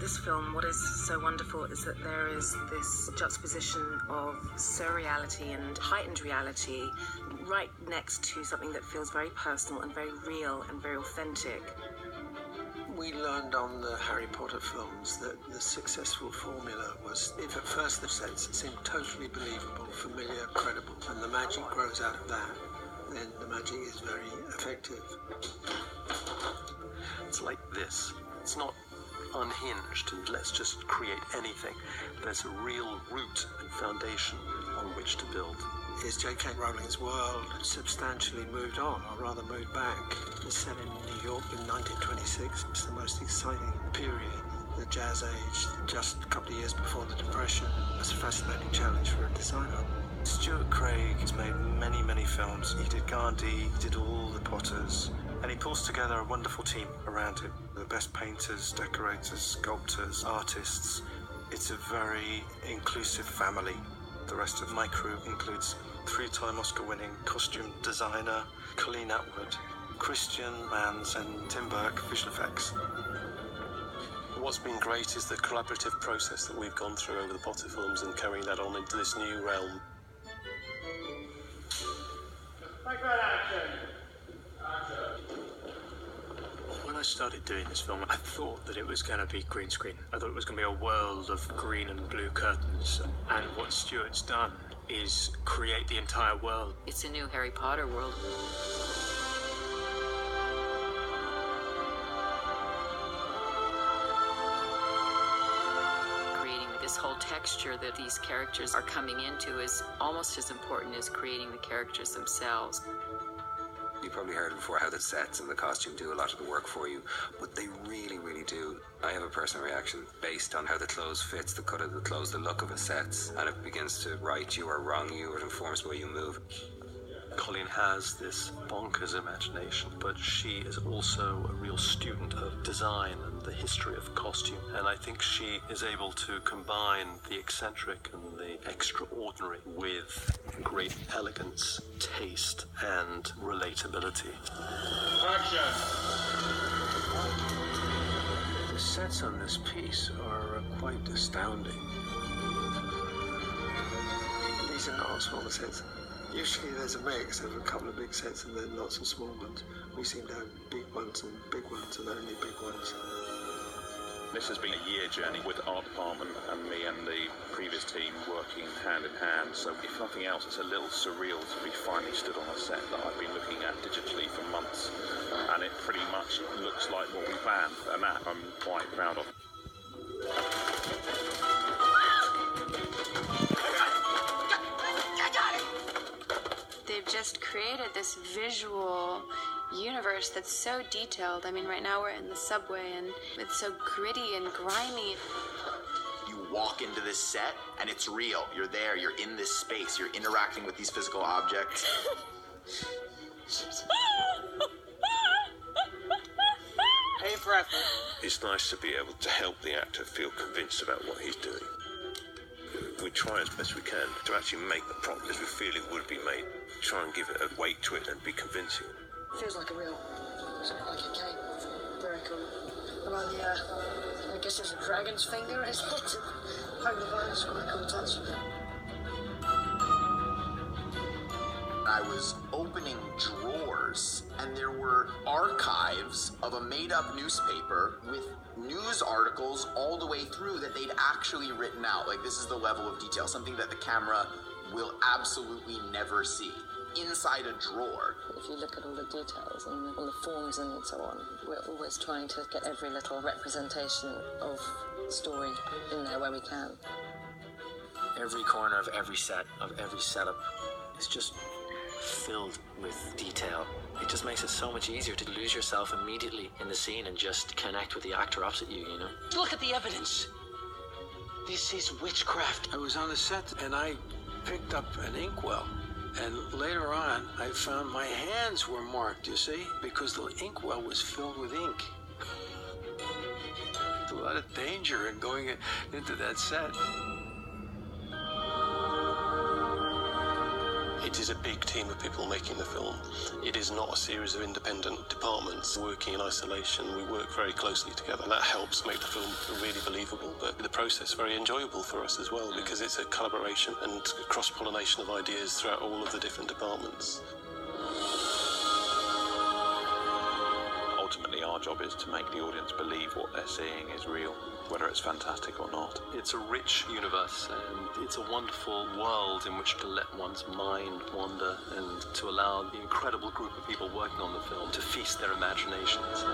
this film, what is so wonderful is that there is this juxtaposition of surreality and heightened reality right next to something that feels very personal and very real and very authentic. We learned on the Harry Potter films that the successful formula was, if at first the sets seemed totally believable, familiar, credible, and the magic grows out of that, then the magic is very effective. It's like this. It's not unhinged and let's just create anything. There's a real root and foundation on which to build. Is J.K. Rowling's world substantially moved on, or rather moved back? It's set in New York in 1926. It's the most exciting period, the Jazz Age, just a couple of years before the Depression. It's a fascinating challenge for a designer. Stuart Craig has made many, many films. He did Gandhi, he did all the Potters, and he pulls together a wonderful team around him. The best painters, decorators, sculptors, artists. It's a very inclusive family. The rest of my crew includes 3-time Oscar-winning costume designer Colleen Atwood, Christian Mans and Tim Burke, visual effects. What's been great is the collaborative process that we've gone through over the Potter films and carrying that on into this new realm. When I started doing this film, I thought that it was going to be green screen. I thought it was going to be a world of green and blue curtains. And what Stuart's done is create the entire world. It's a new Harry Potter world. Creating this whole texture that these characters are coming into is almost as important as creating the characters themselves. You probably heard before how the sets and the costume do a lot of the work for you, but they really, really do. I have a personal reaction based on how the clothes fits, the cut of the clothes, the look of the sets, and it begins to right you or wrong you, or it informs the way you move. Colleen has this bonkers imagination, but she is also a real student of design and the history of costume. And I think she is able to combine the eccentric and the extraordinary with great elegance, taste, and relatability. Action! The sets on this piece are quite astounding. These are not small sets. Usually there's a mix of a couple of big sets and then lots of small ones. We seem to have big ones and only big ones. This has been a year journey with the art department and me and the previous team working hand in hand. So if nothing else, it's a little surreal to be finally stood on a set that I've been looking at digitally for months. And it pretty much looks like what we planned, and that I'm quite proud of. They've just created this visual universe that's so detailed. I mean, right now we're in the subway and it's so gritty and grimy. You walk into this set and it's real. You're there, you're in this space, you're interacting with these physical objects. Hey, breath. It's nice to be able to help the actor feel convinced about what he's doing. We try as best we can to actually make the prop as we feel it would be made. Try and give it a weight to it and be convincing. Feels like a real, something like a cape. Very cool. And on the, I guess it's a dragon's finger, isn't it? Hang the vine, it's quite a cool touch. I was opening drawers and there were archives of a made-up newspaper with news articles all the way through that they'd actually written out. Like, this is the level of detail, something that the camera will absolutely never see. Inside a drawer. If you look at all the details and all the forms and so on, we're always trying to get every little representation of story in there where we can. Every corner of every set, of every setup, is just filled with detail. It just makes it so much easier to lose yourself immediately in the scene and just connect with the actor opposite you, you know? Look at the evidence. This is witchcraft. I was on the set and I picked up an inkwell. And later on, I found my hands were marked, you see, because the inkwell was filled with ink. There's a lot of danger in going into that set. It It is a big team of people making the film. It is not a series of independent departments working in isolation. We work very closely together, and that helps make the film really believable, but the process very enjoyable for us as well, because it's a collaboration and cross-pollination of ideas throughout all of the different departments. Ultimately, our job is to make the audience believe what they're seeing is real, whether it's fantastic or not. It's a rich universe, and it's a wonderful world in which to let one's mind wander and to allow the incredible group of people working on the film to feast their imaginations.